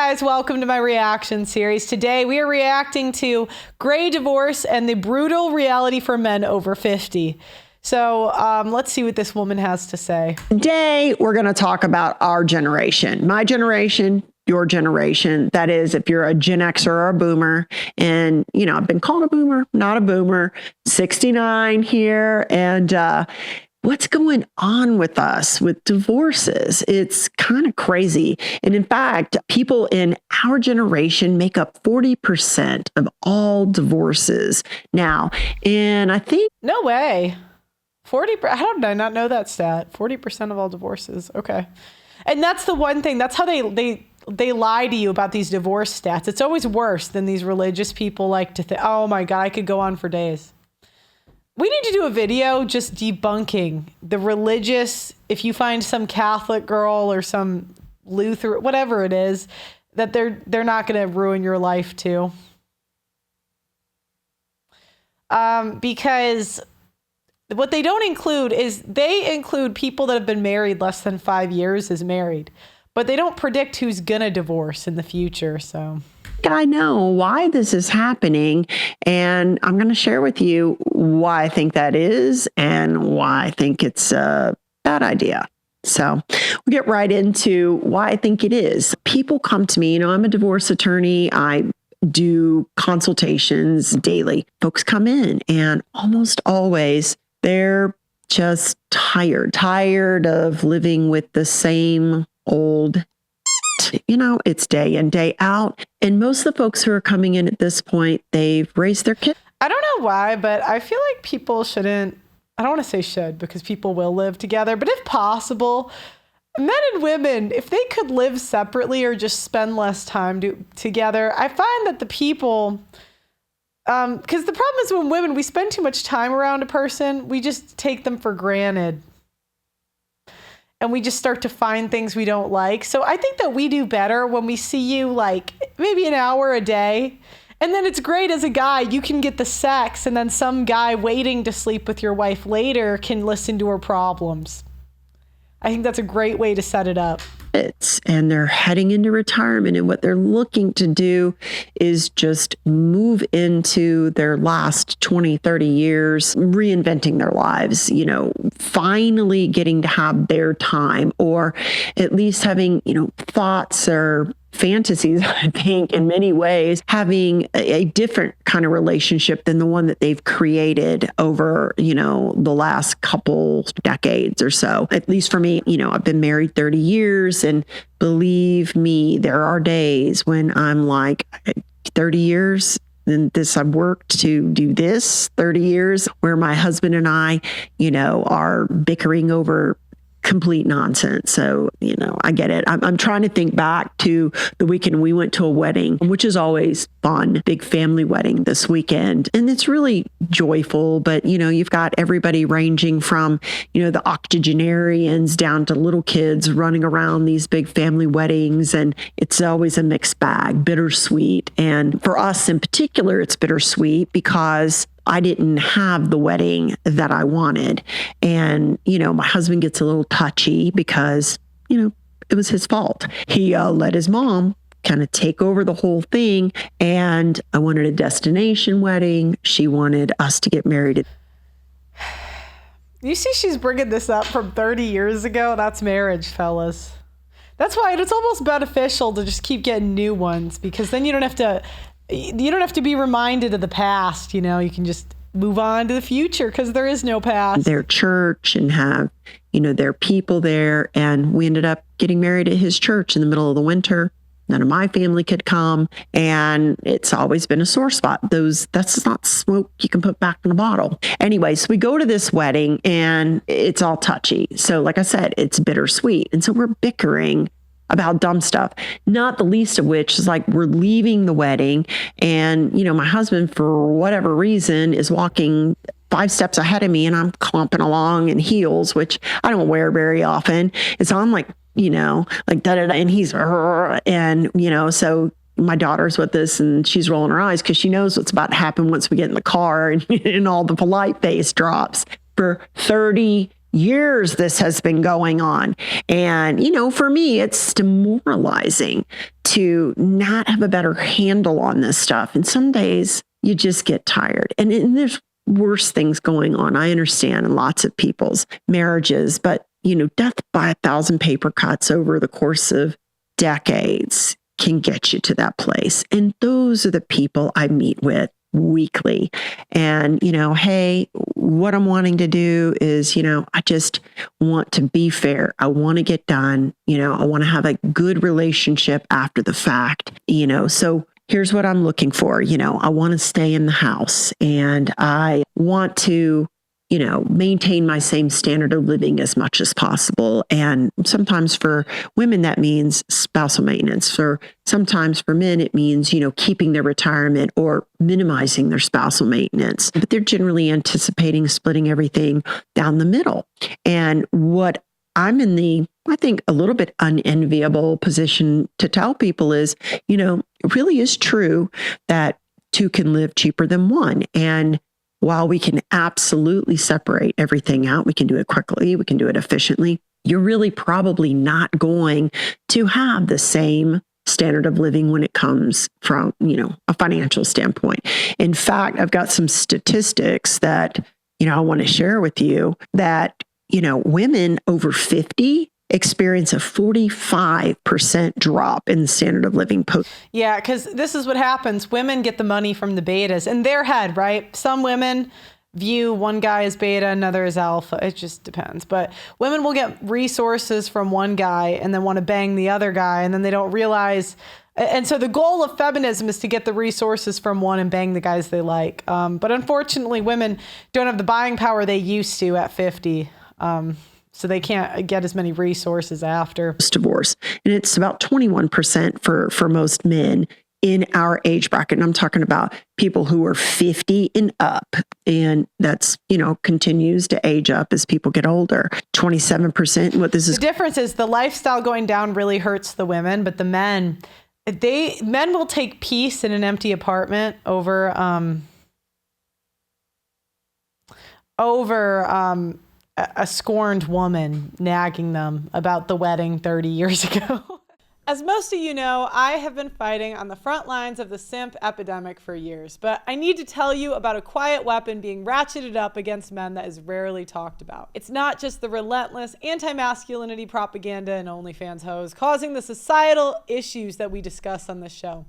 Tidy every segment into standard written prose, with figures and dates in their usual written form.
guys, welcome to my reaction series. Today we are reacting to Gray Divorce and the brutal reality for men over 50. So let's see what this woman has to say. Today we're going to talk about our generation, my generation, your generation. That is, if you're a Gen Xer or a boomer, and I've been called a boomer, not a boomer, 69 here, and what's going on with us with divorces? It's kind of crazy. And in fact, people in our generation make up 40% of all divorces now. And I think... No way. 40%. How did I not know that stat? 40% of all divorces. Okay. And that's the one thing. That's how they lie to you about these divorce stats. It's always worse than these religious people like to think. Oh my God, I could go on for days. We need to do a video just debunking the religious, if you find some Catholic girl or some Lutheran, whatever it is, that they're not going to ruin your life too. Because what they don't include is they include people that have been married less than 5 years as married, but they don't predict who's going to divorce in the future. So I know why this is happening, and I'm going to share with you why I think that is and why I think it's a bad idea. So we'll get right into why I think it is. People come to me, I'm a divorce attorney. I do consultations daily. Folks come in and almost always they're just tired of living with the same old. It's day in, day out. And most of the folks who are coming in at this point, they've raised their kids. I don't know why, but I feel like people shouldn't, I don't want to say should, because people will live together, but if possible, men and women, if they could live separately or just spend less time together, I find that the people, because the problem is when women, we spend too much time around a person, we just take them for granted. And we just start to find things we don't like. So I think that we do better when we see you like maybe an hour a day. And then it's great as a guy, you can get the sex, and then some guy waiting to sleep with your wife later can listen to her problems. I think that's a great way to set it up. And they're heading into retirement, and what they're looking to do is just move into their last 20, 30 years, reinventing their lives, finally getting to have their time, or at least having, thoughts or fantasies, I think, in many ways, having a different kind of relationship than the one that they've created over, the last couple decades or so. At least for me, I've been married 30 years, and believe me, there are days when I'm like, 30 years, and I've worked to do this 30 years, where my husband and I, are bickering over complete nonsense. So, I get it. I'm trying to think back to the weekend we went to a wedding, which is always fun, big family wedding this weekend. And it's really joyful, but you've got everybody ranging from, the octogenarians down to little kids running around these big family weddings. And it's always a mixed bag, bittersweet. And for us in particular, it's bittersweet because I didn't have the wedding that I wanted. And, my husband gets a little touchy because, it was his fault. He let his mom kind of take over the whole thing. And I wanted a destination wedding. She wanted us to get married. You see, she's bringing this up from 30 years ago. That's marriage, fellas. That's why it's almost beneficial to just keep getting new ones, because then you don't have to be reminded of the past. You can just move on to the future because there is no past. Their church and have, their people there. And we ended up getting married at his church in the middle of the winter. None of my family could come. And it's always been a sore spot. That's not smoke you can put back in a bottle. Anyway, so we go to this wedding and it's all touchy. So like I said, it's bittersweet. And so we're bickering about dumb stuff, not the least of which is like we're leaving the wedding and, my husband, for whatever reason, is walking 5 steps ahead of me and I'm clumping along in heels, which I don't wear very often. And so I'm like, like da-da-da, and he's, and, so my daughter's with us and she's rolling her eyes because she knows what's about to happen once we get in the car and all the polite face drops. For 30 years this has been going on. And, for me, it's demoralizing to not have a better handle on this stuff. And some days you just get tired. And there's worse things going on. I understand in lots of people's marriages, but, death by 1,000 paper cuts over the course of decades can get you to that place. And those are the people I meet with weekly. And, hey, what I'm wanting to do is, I just want to be fair. I want to get done. I want to have a good relationship after the fact, so here's what I'm looking for. I want to stay in the house and I want to, maintain my same standard of living as much as possible. And sometimes for women, that means spousal maintenance. Sometimes for men, it means, keeping their retirement or minimizing their spousal maintenance. But they're generally anticipating splitting everything down the middle. And what I'm in the, I think, a little bit unenviable position to tell people is, it really is true that two can live cheaper than one. And while we can absolutely separate everything out, we can do it quickly, we can do it efficiently, you're really probably not going to have the same standard of living when it comes from, a financial standpoint. In fact, I've got some statistics that, I want to share with you that, women over 50 experience a 45% drop in the standard of living post. Yeah, because this is what happens. Women get the money from the betas in their head, right? Some women view one guy as beta, another as alpha. It just depends. But women will get resources from one guy and then want to bang the other guy, and then they don't realize. And so the goal of feminism is to get the resources from one and bang the guys they like. But unfortunately, women don't have the buying power they used to at 50. So they can't get as many resources after divorce. And it's about 21% for most men in our age bracket. And I'm talking about people who are 50 and up. And that's, continues to age up as people get older. 27%. The difference is the lifestyle going down really hurts the women, but the men will take peace in an empty apartment over a scorned woman nagging them about the wedding 30 years ago. As most of you know, I have been fighting on the front lines of the simp epidemic for years, but I need to tell you about a quiet weapon being ratcheted up against men that is rarely talked about. It's not just the relentless anti-masculinity propaganda and OnlyFans hoes causing the societal issues that we discuss on this show.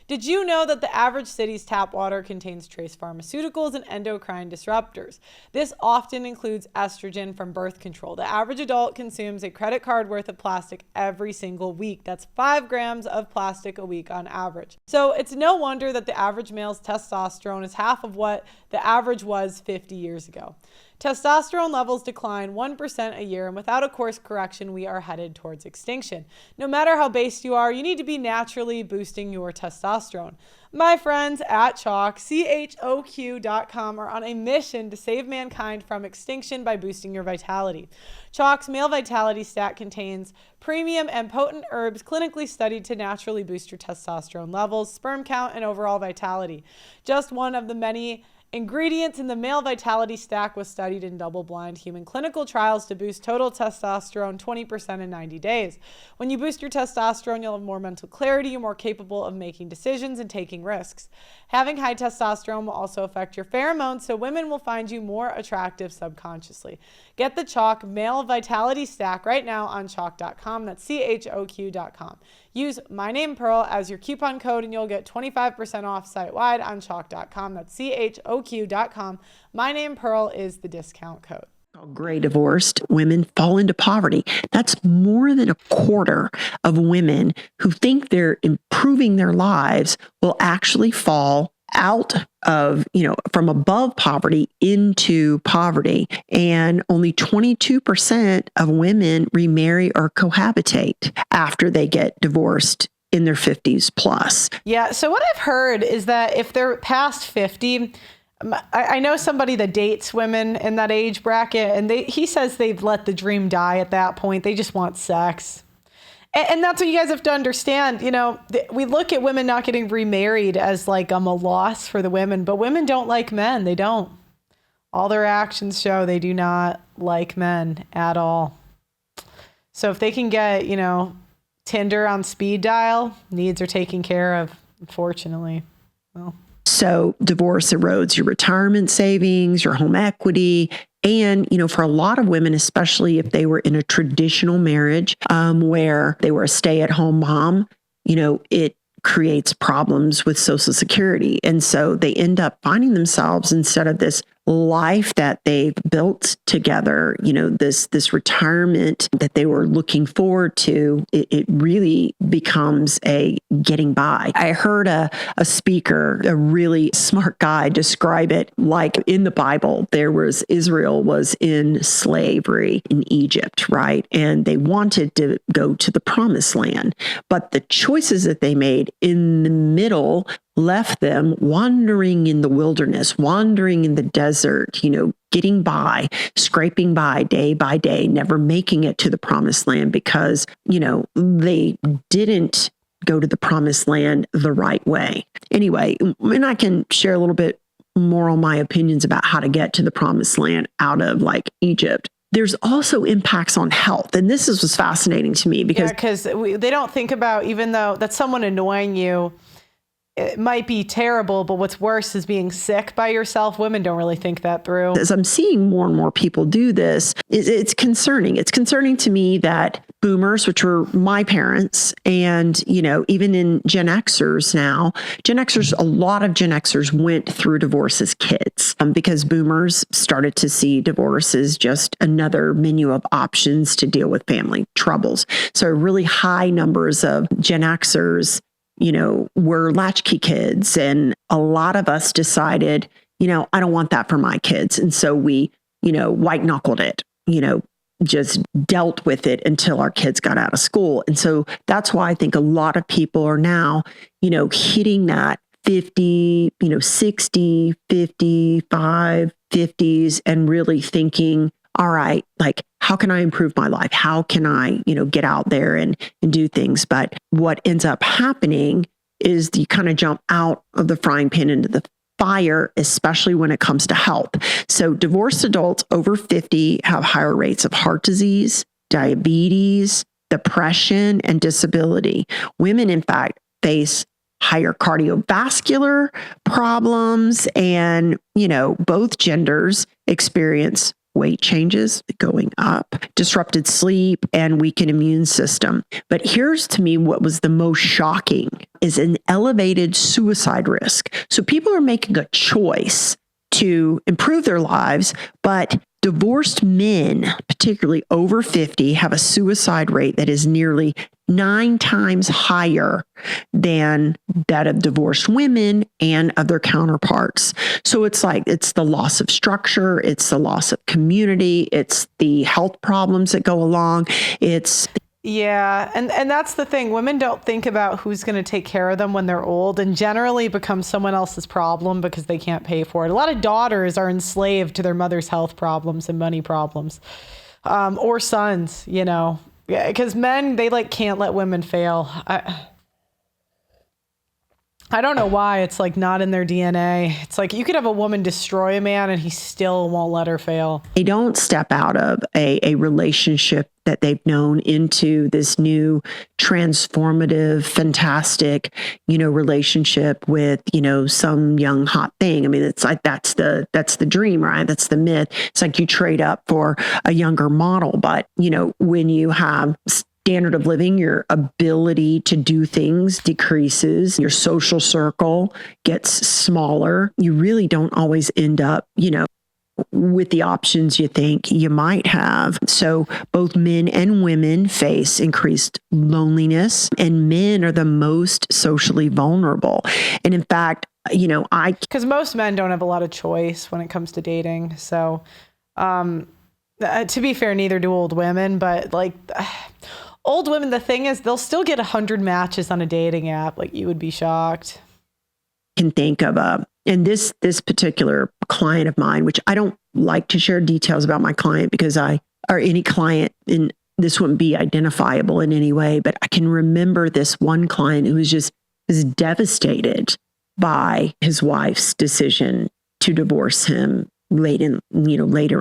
Did you know that the average city's tap water contains trace pharmaceuticals and endocrine disruptors? This often includes estrogen from birth control. The average adult consumes a credit card worth of plastic every single week. That's 5 grams of plastic a week on average. So it's no wonder that the average male's testosterone is half of what the average was 50 years ago. Testosterone levels decline 1% a year, and without a course correction, we are headed towards extinction. No matter how based you are, you need to be naturally boosting your testosterone. My friends at Chalk, CHOQ.com, are on a mission to save mankind from extinction by boosting your vitality. Chalk's Male Vitality Stack contains premium and potent herbs clinically studied to naturally boost your testosterone levels, sperm count, and overall vitality. Just one of the many ingredients in the Male Vitality Stack was studied in double-blind human clinical trials to boost total testosterone 20% in 90 days. When you boost your testosterone, you'll have more mental clarity, you're more capable of making decisions and taking risks. Having high testosterone will also affect your pheromones, so women will find you more attractive subconsciously. Get the Chalk Male Vitality Stack right now on Chalk.com. That's CHOQ.com. Use my name Pearl as your coupon code and you'll get 25% off site-wide on Chalk.com. That's CHOQ.com. My name Pearl is the discount code. Gray divorced women fall into poverty. That's more than a quarter of women who think they're improving their lives will actually fall out of, from above poverty into poverty. And only 22% of women remarry or cohabitate after they get divorced in their 50s plus. Yeah. So what I've heard is that if they're past 50, I know somebody that dates women in that age bracket, and he says they've let the dream die at that point. They just want sex. And that's what you guys have to understand. We look at women not getting remarried as like a loss for the women, but women don't like men. They don't. All their actions show they do not like men at all. So if they can get, Tinder on speed dial, needs are taken care of, unfortunately. Well. So divorce erodes your retirement savings, your home equity. And, for a lot of women, especially if they were in a traditional marriage where they were a stay-at-home mom, it creates problems with Social Security. And so they end up finding themselves, instead of this life that they've built together, this retirement that they were looking forward to, it really becomes a getting by. I heard a speaker, a really smart guy, describe it like in the Bible, Israel was in slavery in Egypt, right? And they wanted to go to the promised land, but the choices that they made in the middle left them wandering in the wilderness, wandering in the desert, getting by, scraping by day, never making it to the promised land because, they didn't go to the promised land the right way. Anyway, and I can share a little bit more on my opinions about how to get to the promised land out of Egypt. There's also impacts on health. And this was fascinating to me because they don't think about, even though that's someone annoying you, it might be terrible, but what's worse is being sick by yourself. Women don't really think that through. As I'm seeing more and more people do this, it's concerning. It's concerning to me that boomers, which were my parents, and, even in Gen Xers now, a lot of Gen Xers went through divorce as kids because boomers started to see divorce as just another menu of options to deal with family troubles. So really high numbers of Gen Xers were latchkey kids. And a lot of us decided, I don't want that for my kids. And so we, white knuckled it, just dealt with it until our kids got out of school. And so that's why I think a lot of people are now, hitting that 50, 60, 55, 50s and really thinking, all right, how can I improve my life? How can I, get out there and do things? But what ends up happening is you kind of jump out of the frying pan into the fire, especially when it comes to health. So divorced adults over 50 have higher rates of heart disease, diabetes, depression, and disability. Women, in fact, face higher cardiovascular problems, and, both genders experience weight changes going up, disrupted sleep, and weakened immune system. But here's to me what was the most shocking is an elevated suicide risk. So people are making a choice to improve their lives, but divorced men, particularly over 50, have a suicide rate that is nearly 9 times higher than that of divorced women and of their counterparts. So it's the loss of structure, it's the loss of community, it's the health problems that go along. Yeah, and that's the thing. Women don't think about who's going to take care of them when they're old, and generally become someone else's problem because they can't pay for it. A lot of daughters are enslaved to their mother's health problems and money problems, or sons, because men, they can't let women fail. I don't know why. It's not in their DNA. It's you could have a woman destroy a man and he still won't let her fail. They don't step out of a relationship that they've known into this new transformative, fantastic, relationship with, some young hot thing. I mean, it's that's the dream, right? That's the myth. It's you trade up for a younger model. But, when you have standard of living, your ability to do things decreases, your social circle gets smaller. You really don't always end up, with the options you think you might have. So both men and women face increased loneliness, and men are the most socially vulnerable. And in fact, because most men don't have a lot of choice when it comes to dating. So, to be fair, neither do old women, but old women, the thing is, they'll still get 100 matches on a dating app. You would be shocked. Can think of and this particular client of mine, which I don't like to share details about my client because or any client, and this wouldn't be identifiable in any way, but I can remember this one client who was devastated by his wife's decision to divorce him later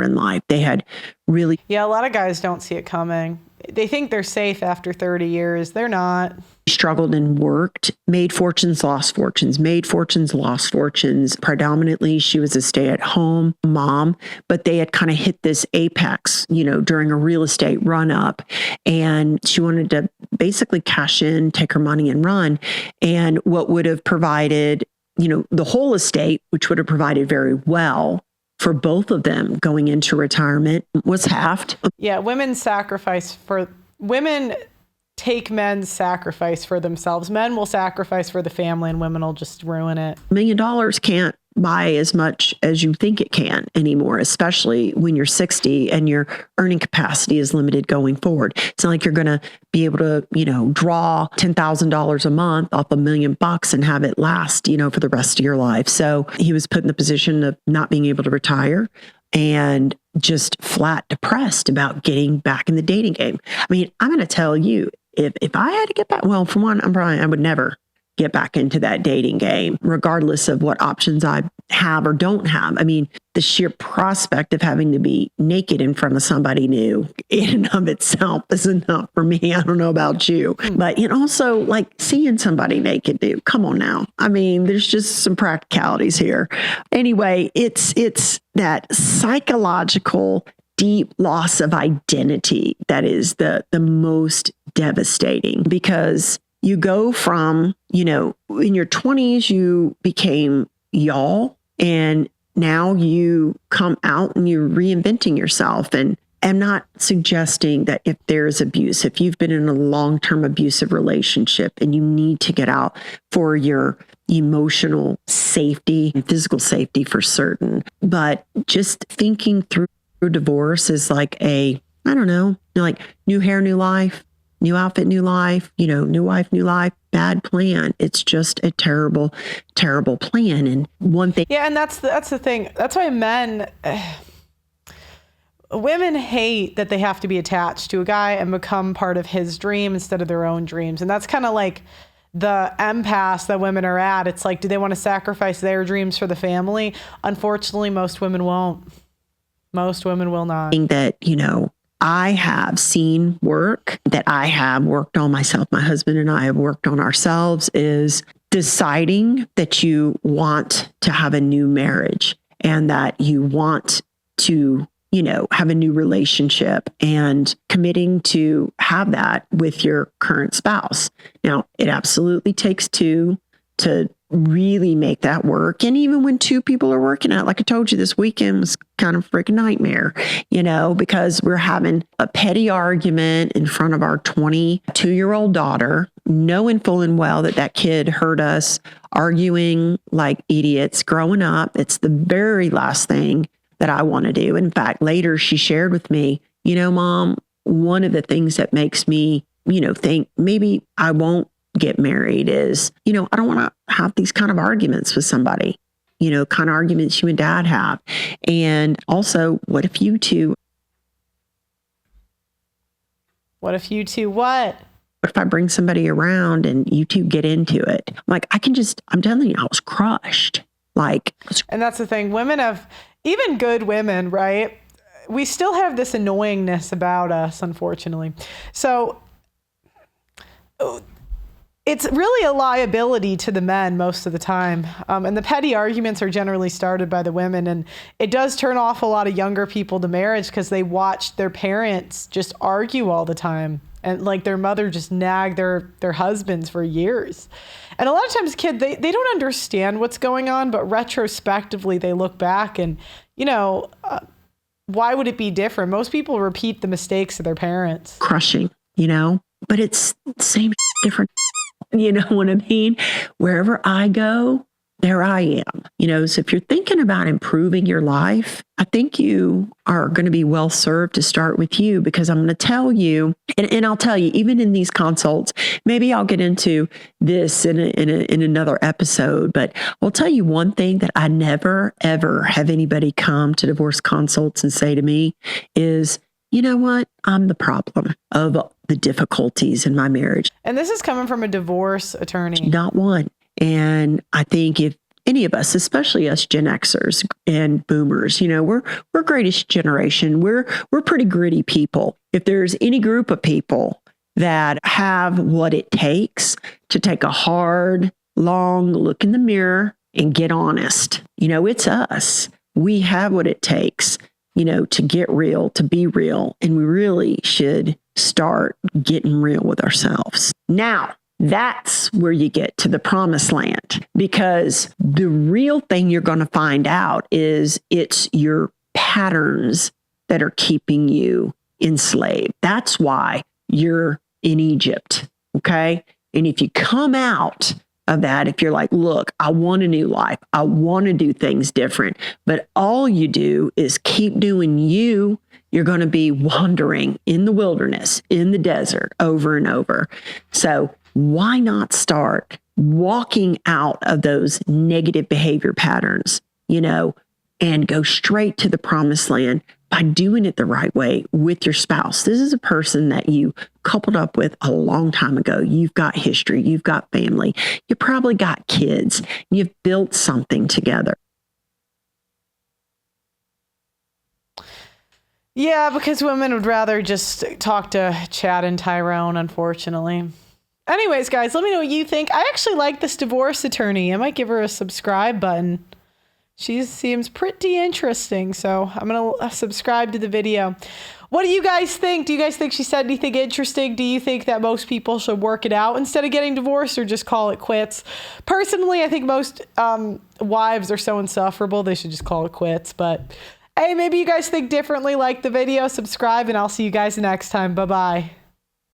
in life. They had really Yeah, a lot of guys don't see it coming. They think they're safe after 30 years. They're not. struggled and worked, made fortunes, lost fortunes, made fortunes, lost fortunes. Predominantly, she was a stay-at-home mom, but they had kind of hit this apex, during a real estate run-up, and she wanted to basically cash in, take her money and run. And what would have provided, the whole estate, which would have provided very well for both of them going into retirement, was halved. Yeah, women take men's sacrifice for themselves. Men will sacrifice for the family and women will just ruin it. $1 million can't buy as much as you think it can anymore, especially when you're 60 and your earning capacity is limited going forward. It's not like you're going to be able to, draw $10,000 a month off $1 million and have it last, for the rest of your life. So he was put in the position of not being able to retire and just flat depressed about getting back in the dating game. I mean, I'm going to tell you, if I had to get back, well, for one, I would never get back into that dating game, regardless of what options I have or don't have. I mean, the sheer prospect of having to be naked in front of somebody new in and of itself is enough for me. I don't know about you, but also like seeing somebody naked, dude, come on now. I mean, there's just some practicalities here. Anyway, it's that psychological deep loss of identity that is the most devastating, because you go from, in your 20s, you became y'all, and now you come out and you're reinventing yourself. And I'm not suggesting that if there's abuse, if you've been in a long-term abusive relationship and you need to get out for your emotional safety and physical safety for certain, but just thinking through divorce is like like new hair, new life, new outfit, new life, new wife, new life, bad plan. It's just a terrible, terrible plan. And one thing. Yeah. And that's the thing. That's why women hate that they have to be attached to a guy and become part of his dream instead of their own dreams. And that's kind of like the impasse that women are at. It's like, do they want to sacrifice their dreams for the family? Unfortunately, most women won't. Most women will not. That, I have seen work, that I have worked on myself, my husband and I have worked on ourselves, is deciding that you want to have a new marriage and that you want to, have a new relationship, and committing to have that with your current spouse. Now, it absolutely takes two to really make that work. And even when two people are working out, like I told you, this weekend was kind of a freaking nightmare, because we're having a petty argument in front of our 22-year-old daughter, knowing full and well that kid heard us arguing like idiots growing up. It's the very last thing that I want to do. In fact, later she shared with me, Mom, one of the things that makes me, think maybe I won't get married is, I don't want to have these kind of arguments with somebody, kind of arguments you and Dad have. And also, what if you two what? What if I bring somebody around and you two get into it? Like, I'm telling you, I was crushed. And that's the thing. Women even good women, right? We still have this annoyingness about us, unfortunately. So it's really a liability to the men most of the time. And the petty arguments are generally started by the women. And it does turn off a lot of younger people to marriage because they watch their parents just argue all the time. And like their mother just nag their husbands for years. And a lot of times kids, they don't understand what's going on, but retrospectively they look back and, why would it be different? Most people repeat the mistakes of their parents. Crushing, but it's the same, different. You know what I mean? Wherever I go, there I am. So if you're thinking about improving your life, I think you are going to be well served to start with you, because I'm going to tell you, and I'll tell you, even in these consults, maybe I'll get into this in another episode, but I'll tell you one thing that I never, ever have anybody come to divorce consults and say to me is, you know what? I'm the problem of the difficulties in my marriage. And this is coming from a divorce attorney. Not one. And I think if any of us, especially us Gen Xers and boomers, we're greatest generation. We're pretty gritty people. If there's any group of people that have what it takes to take a hard, long look in the mirror and get honest, it's us. We have what it takes, to get real, to be real. And we really should start getting real with ourselves. Now, that's where you get to the promised land, because the real thing you're going to find out is it's your patterns that are keeping you enslaved. That's why you're in Egypt. Okay. And if you come out of that, if you're like, look, I want a new life, I want to do things different, but all you do is keep doing you, you're going to be wandering in the wilderness, in the desert over and over. So why not start walking out of those negative behavior patterns, and go straight to the promised land by doing it the right way with your spouse? This is a person that you coupled up with a long time ago. You've got history, you've got family, you probably got kids, you've built something together. Yeah, because women would rather just talk to Chad and Tyrone, unfortunately. Anyways, guys, let me know what you think. I actually like this divorce attorney. I might give her a subscribe button. She seems pretty interesting, so I'm going to subscribe to the video. What do you guys think? Do you guys think she said anything interesting? Do you think that most people should work it out instead of getting divorced, or just call it quits? Personally, I think most wives are so insufferable, they should just call it quits. But hey, maybe you guys think differently. Like the video, subscribe, and I'll see you guys next time. Bye-bye.